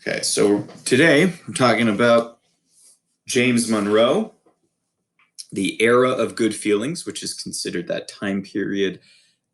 Okay, so today we're talking about James Monroe, the era of good feelings, which is considered that time period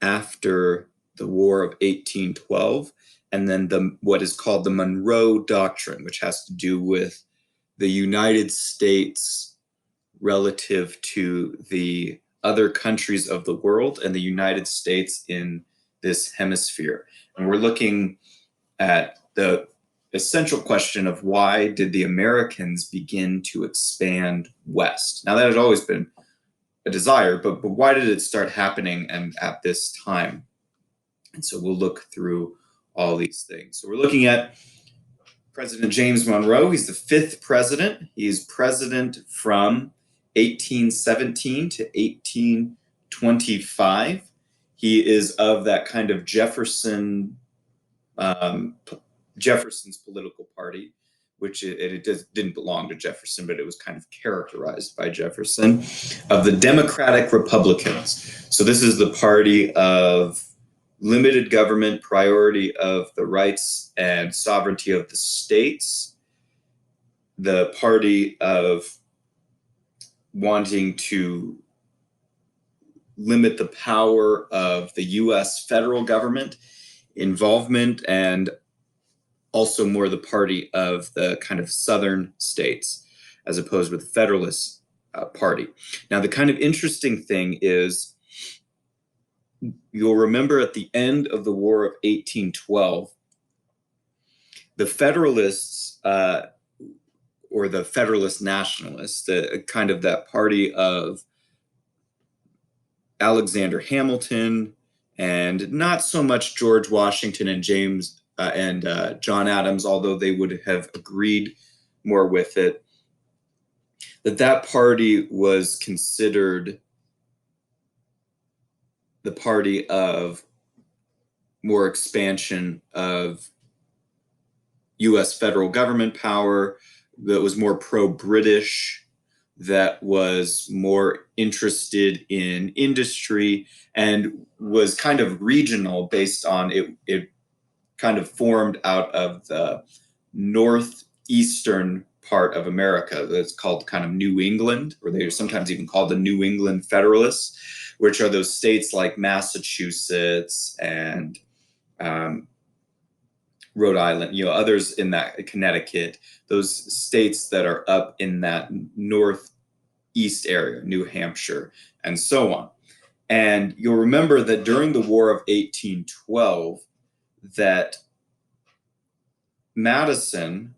after the War of 1812, and then what is called the Monroe Doctrine, which has to do with the United States relative to the other countries of the world and the United States in this hemisphere. And we're looking at the essential question of why did the Americans begin to expand west? Now, that had always been a desire, but why did it start happening and at this time? And so we'll look through all these things. So we're looking at President James Monroe. He's the fifth president. He's president from 1817 to 1825. He is of that kind of Jefferson's political party, which didn't belong to Jefferson, but it was kind of characterized by Jefferson, of the Democratic Republicans. So this is the party of limited government, priority of the rights and sovereignty of the states, the party of wanting to limit the power of the U.S. federal government involvement, and also more the party of the kind of southern states, as opposed with the Federalist Party. Now, the kind of interesting thing is, you'll remember at the end of the War of 1812, the Federalists, or the Federalist Nationalists, the kind of that party of Alexander Hamilton and not so much George Washington and James and John Adams, although they would have agreed more with it, that party was considered the party of more expansion of U.S. federal government power, that was more pro-British, that was more interested in industry, and was kind of regional based on it kind of formed out of the northeastern part of America that's called kind of New England, or they're sometimes even called the New England Federalists, which are those states like Massachusetts and Rhode Island, others in that, Connecticut, those states that are up in that northeast area, New Hampshire, and so on. And you'll remember that during the War of 1812, that Madison,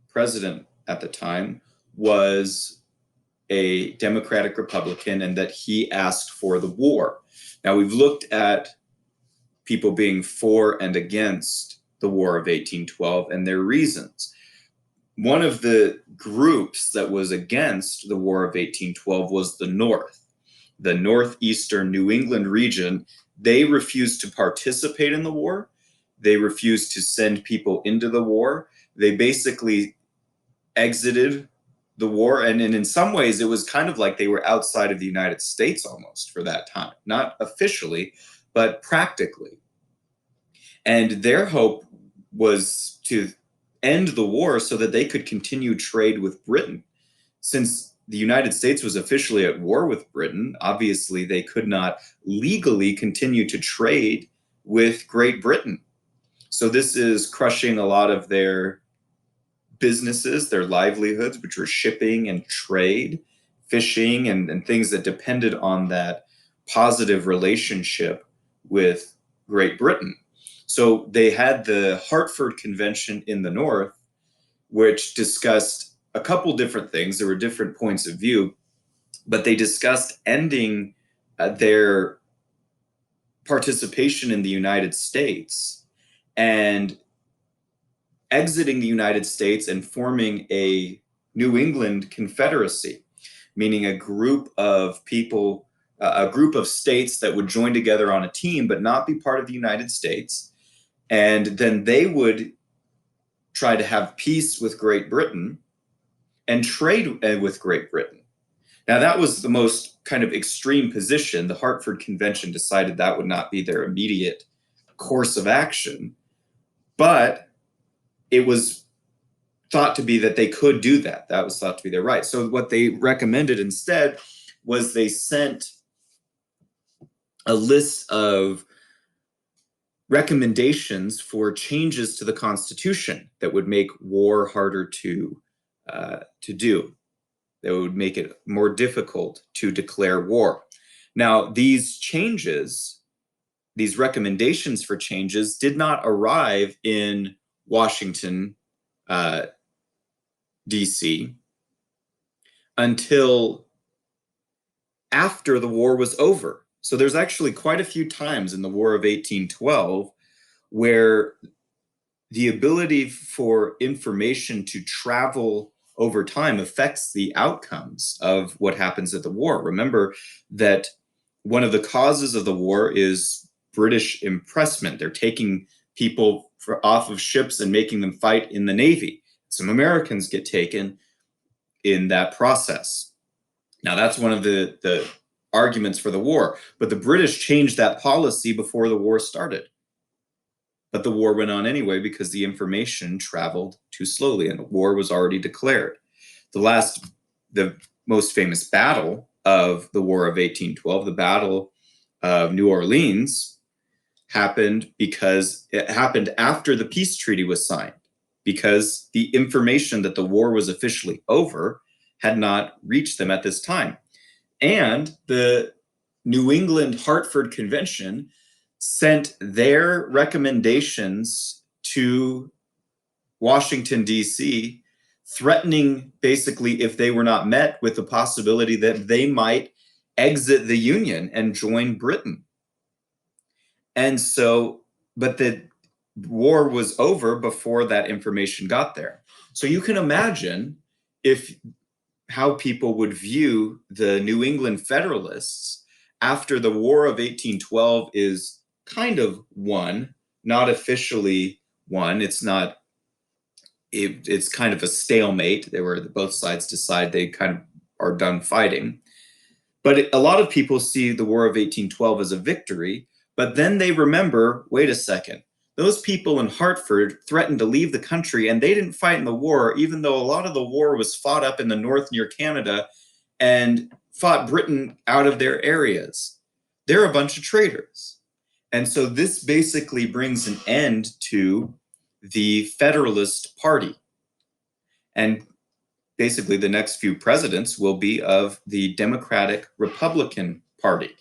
president at the time, was a Democratic Republican, and that he asked for the war. Now, we've looked at people being for and against the War of 1812 and their reasons. One of the groups that was against the War of 1812 was the North, the northeastern New England region. They refused to participate in the war. They refused to send people into the war. They basically exited the war, and in some ways it was kind of like they were outside of the United States almost for that time, not officially, but practically. And their hope was to end the war so that they could continue trade with Britain. Since the United States was officially at war with Britain, obviously they could not legally continue to trade with Great Britain. So this is crushing a lot of their businesses, their livelihoods, which were shipping and trade, fishing, and things that depended on that positive relationship with Great Britain. So they had the Hartford Convention in the North, which discussed a couple different things. There were different points of view, but they discussed ending their participation in the United States and exiting the United States and forming a New England Confederacy, meaning a group of people, a group of states that would join together on a team but not be part of the United States. And then they would try to have peace with Great Britain and trade with Great Britain. Now, that was the most kind of extreme position. The Hartford Convention decided that would not be their immediate course of action, but it was thought to be that they could do that. That was thought to be their right. So what they recommended instead was they sent a list of recommendations for changes to the Constitution that would make war harder to do. That would make it more difficult to declare war. Now, these changes, these recommendations for changes, did not arrive in Washington, D.C. until after the war was over. So there's actually quite a few times in the War of 1812 where the ability for information to travel over time affects the outcomes of what happens at the war. Remember that one of the causes of the war is British impressment. They're taking people off of ships and making them fight in the Navy. Some Americans get taken in that process. Now, that's one of the arguments for the war. But the British changed that policy before the war started. But the war went on anyway because the information traveled too slowly and the war was already declared. The most famous battle of the War of 1812, the Battle of New Orleans, happened because it happened after the peace treaty was signed, because the information that the war was officially over had not reached them at this time. And the New England Hartford Convention sent their recommendations to Washington, D.C., threatening basically, if they were not met, with the possibility that they might exit the Union and join Britain. And so, but the war was over before that information got there. So you can imagine how people would view the New England Federalists after the War of 1812 is kind of won, not officially won. It's kind of a stalemate. Both sides decide they kind of are done fighting. But a lot of people see the War of 1812 as a victory, but then they remember, wait a second, those people in Hartford threatened to leave the country and they didn't fight in the war, even though a lot of the war was fought up in the north near Canada and fought Britain out of their areas. They're a bunch of traitors. And so this basically brings an end to the Federalist Party. And basically the next few presidents will be of the Democratic Republican Party.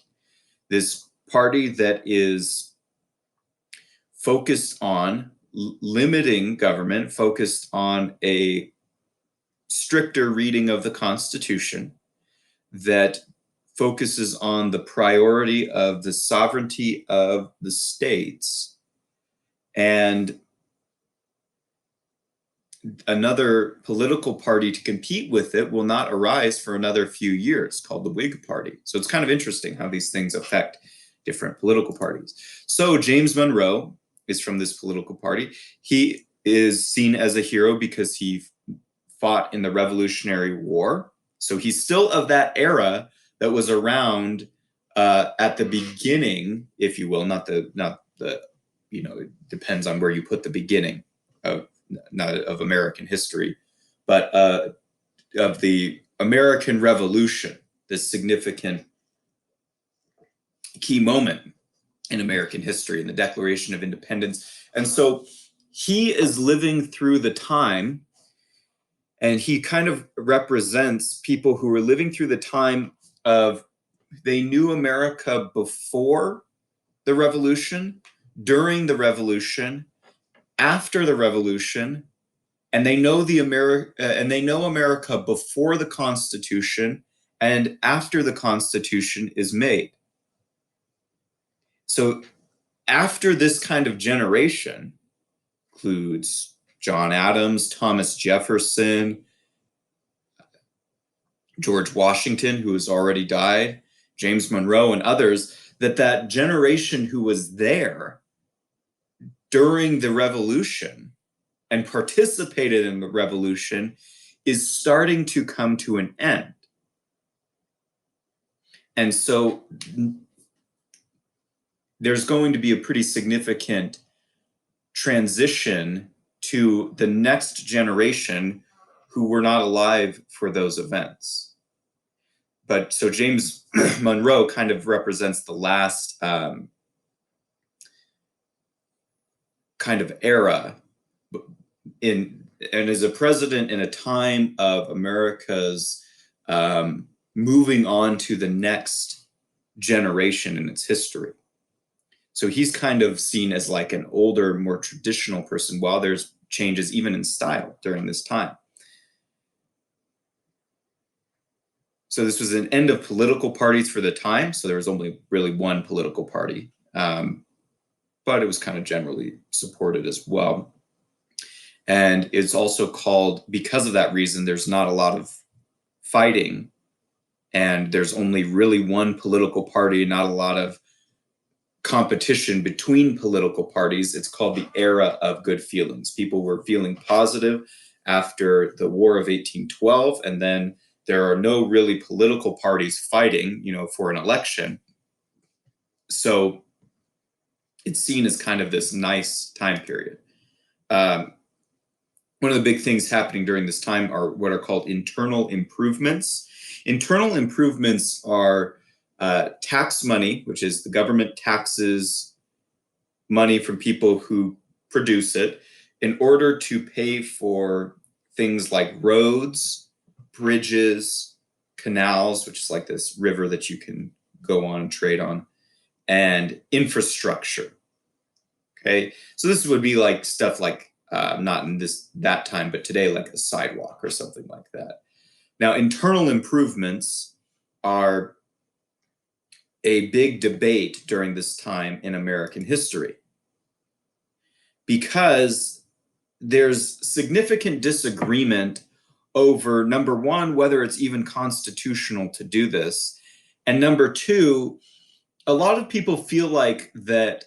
This party that is focused on limiting government, focused on a stricter reading of the Constitution, that focuses on the priority of the sovereignty of the states. And another political party to compete with it will not arise for another few years, called the Whig Party. So it's kind of interesting how these things affect different political parties. So James Monroe is from this political party. He is seen as a hero because he fought in the Revolutionary War. So he's still of that era that was around at the beginning, if you will, not the, it depends on where you put the beginning of, not of American history, but of the American Revolution, this significant key moment in American history, in the Declaration of Independence. And so he is living through the time, and he kind of represents people who were living through the time of, they knew America before the Revolution, during the Revolution, after the Revolution, and they know America before the Constitution and after the Constitution is made. So after this kind of generation includes John Adams, Thomas Jefferson, George Washington, who has already died, James Monroe, and others, that generation who was there during the Revolution and participated in the Revolution is starting to come to an end. And so there's going to be a pretty significant transition to the next generation who were not alive for those events. But so James Monroe kind of represents the last kind of era and is a president in a time of America's moving on to the next generation in its history. So he's kind of seen as like an older, more traditional person, while there's changes even in style during this time. So this was an end of political parties for the time. So there was only really one political party, but it was kind of generally supported as well. And it's also called, because of that reason, there's not a lot of fighting, and there's only really one political party, not a lot of competition between political parties. It's called the era of good feelings. People were feeling positive after the War of 1812, and then there are no really political parties fighting, for an election. So it's seen as kind of this nice time period. One of the big things happening during this time are what are called internal improvements. Internal improvements are tax money, which is the government taxes money from people who produce it in order to pay for things like roads, bridges, canals, which is like this river that you can go on and trade on, and infrastructure. Okay, so this would be like stuff like not in that time, but today, like a sidewalk or something like that. Now, internal improvements are a big debate during this time in American history, because there's significant disagreement over, number one, whether it's even constitutional to do this, and number two, a lot of people feel like that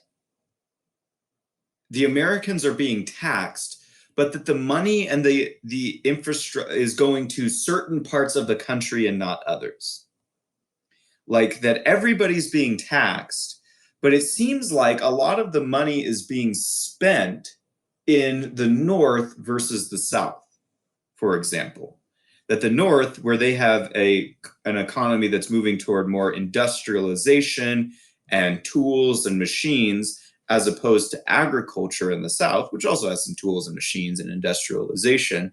the Americans are being taxed, but that the money and the infrastructure is going to certain parts of the country and not others. Like that everybody's being taxed, but it seems like a lot of the money is being spent in the North versus the South, for example. That the North, where they have an economy that's moving toward more industrialization and tools and machines, as opposed to agriculture in the South, which also has some tools and machines and industrialization,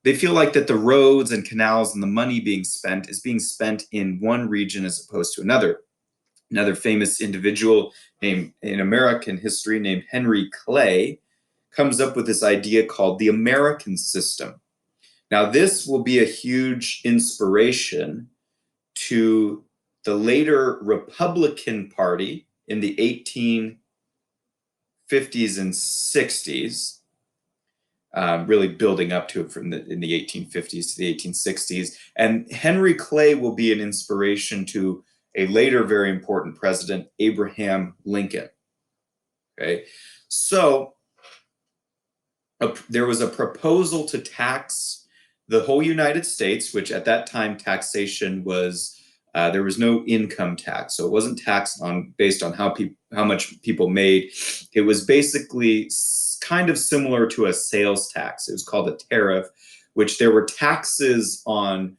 they feel like that the roads and canals and the money being spent is being spent in one region as opposed to another. Another famous individual in American history named Henry Clay comes up with this idea called the American system. Now, this will be a huge inspiration to the later Republican Party in the 1850s and 60s, really building up to it in the 1850s to the 1860s. And Henry Clay will be an inspiration to a later very important president, Abraham Lincoln. Okay, so there was a proposal to tax the whole United States, which at that time taxation was, there was no income tax. So it wasn't taxed based on how much people made. It was basically kind of similar to a sales tax. It was called a tariff, which there were taxes on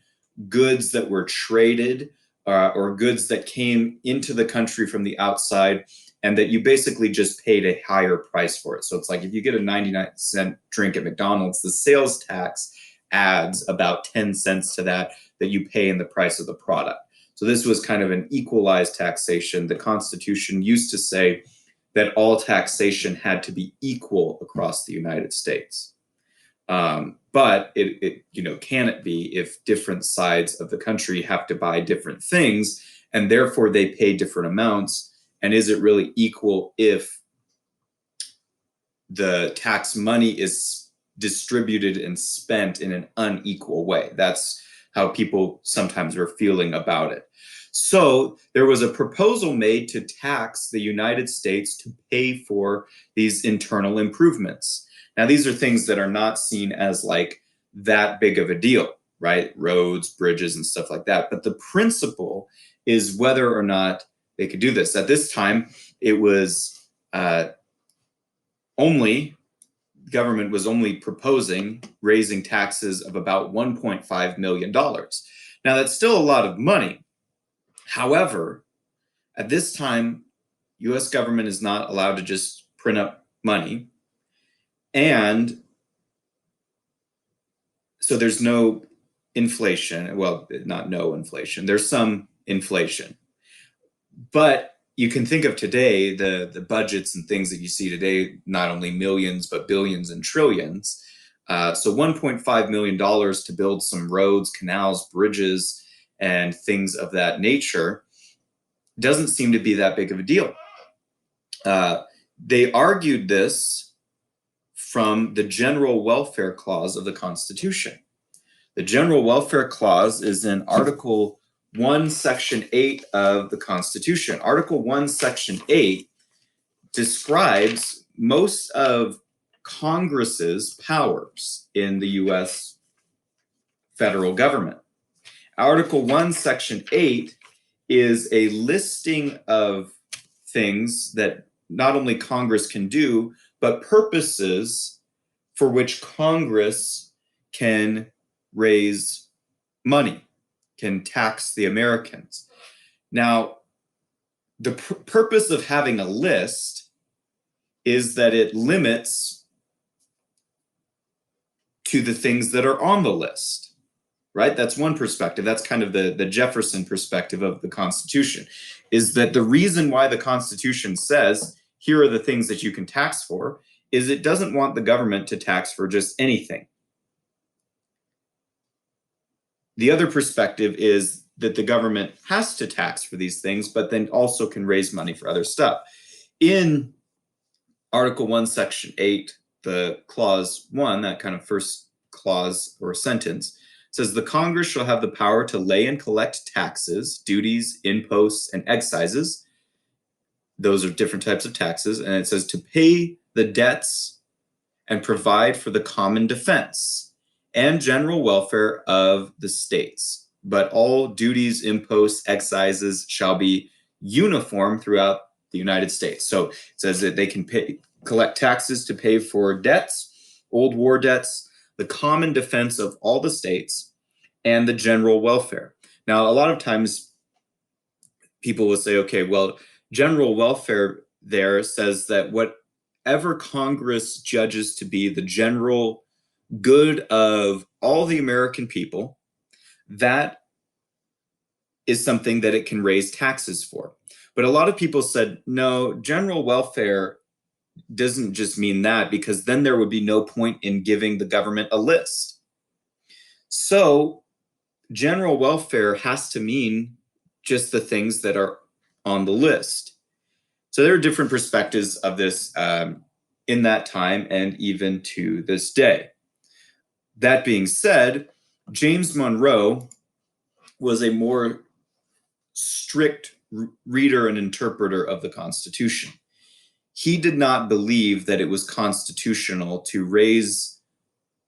goods that were traded or goods that came into the country from the outside, and that you basically just paid a higher price for it. So it's like if you get a 99-cent drink at McDonald's, the sales tax adds about 10 cents to that you pay in the price of the product. So this was kind of an equalized taxation. The Constitution used to say that all taxation had to be equal across the United States. But can it be if different sides of the country have to buy different things and therefore they pay different amounts? And is it really equal if the tax money is distributed and spent in an unequal way? That's how people sometimes were feeling about it. So there was a proposal made to tax the United States to pay for these internal improvements. Now, these are things that are not seen as like that big of a deal, right? Roads, bridges, and stuff like that. But the principle is whether or not they could do this. At this time, it was only government was only proposing raising taxes of about $1.5 million. Now, that's still a lot of money. However, at this time, US government is not allowed to just print up money. And so there's no inflation. Well, not no inflation. There's some inflation. But you can think of today, the budgets and things that you see today, not only millions, but billions and trillions. So $1.5 million to build some roads, canals, bridges, and things of that nature doesn't seem to be that big of a deal. They argued this from the General Welfare Clause of the Constitution. The General Welfare Clause is in Article 1, Section 8 of the Constitution. Article 1, Section 8 describes most of Congress's powers in the U.S. federal government. Article 1, Section 8 is a listing of things that not only Congress can do, but purposes for which Congress can raise money, can tax the Americans. Now, the purpose of having a list is that it limits to the things that are on the list, right? That's one perspective. That's kind of the Jefferson perspective of the Constitution, is that the reason why the Constitution says, here are the things that you can tax for, is it doesn't want the government to tax for just anything. The other perspective is that the government has to tax for these things, but then also can raise money for other stuff. In Article 1, Section 8, the Clause 1, that kind of first clause or sentence, says the Congress shall have the power to lay and collect taxes, duties, imposts, and excises. Those are different types of taxes. And it says to pay the debts and provide for the common defense and general welfare of the states. But all duties, imposts, excises shall be uniform throughout the United States. So it says that they can collect taxes to pay for debts, old war debts, the common defense of all the states, and the general welfare. Now, a lot of times people will say, okay, well, general welfare there says that whatever Congress judges to be the general good of all the American people, that is something that it can raise taxes for. But a lot of people said, no, general welfare doesn't just mean that, because then there would be no point in giving the government a list. So general welfare has to mean just the things that are on the list. So there are different perspectives of this in that time and even to this day. That being said, James Monroe was a more strict reader and interpreter of the Constitution. He did not believe that it was constitutional to raise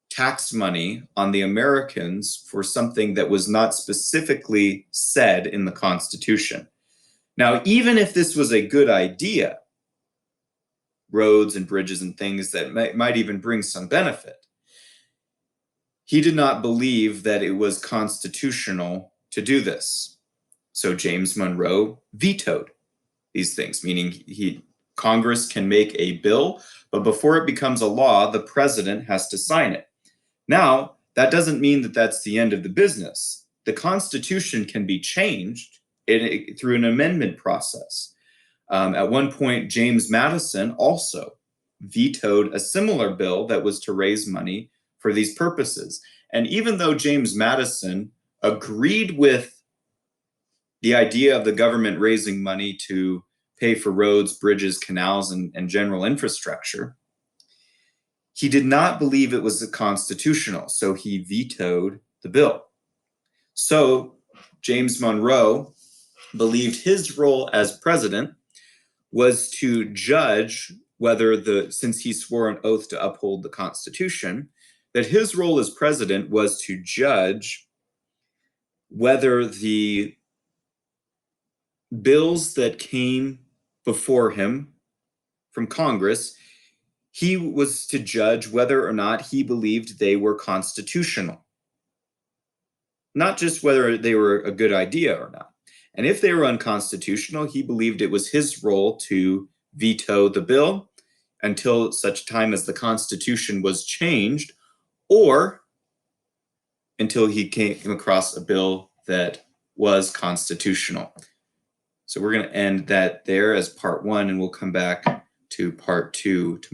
tax money on the Americans for something that was not specifically said in the Constitution. Now, even if this was a good idea, roads and bridges and things that might even bring some benefit, he did not believe that it was constitutional to do this. So James Monroe vetoed these things, meaning Congress can make a bill, but before it becomes a law, the president has to sign it. Now, that doesn't mean that that's the end of the business. The Constitution can be changed through an amendment process. At one point, James Madison also vetoed a similar bill that was to raise money for these purposes. And even though James Madison agreed with the idea of the government raising money to pay for roads, bridges, canals, and general infrastructure, he did not believe it was constitutional, so he vetoed the bill. So James Monroe believed his role as president was to judge whether since he swore an oath to uphold the Constitution, that his role as president was to judge whether the bills that came before him from Congress he was to judge whether or not he believed they were constitutional, not just whether they were a good idea or not. And if they were unconstitutional, he believed it was his role to veto the bill until such time as the Constitution was changed, or until he came across a bill that was constitutional. So we're going to end that there as part one, and we'll come back to part two tomorrow.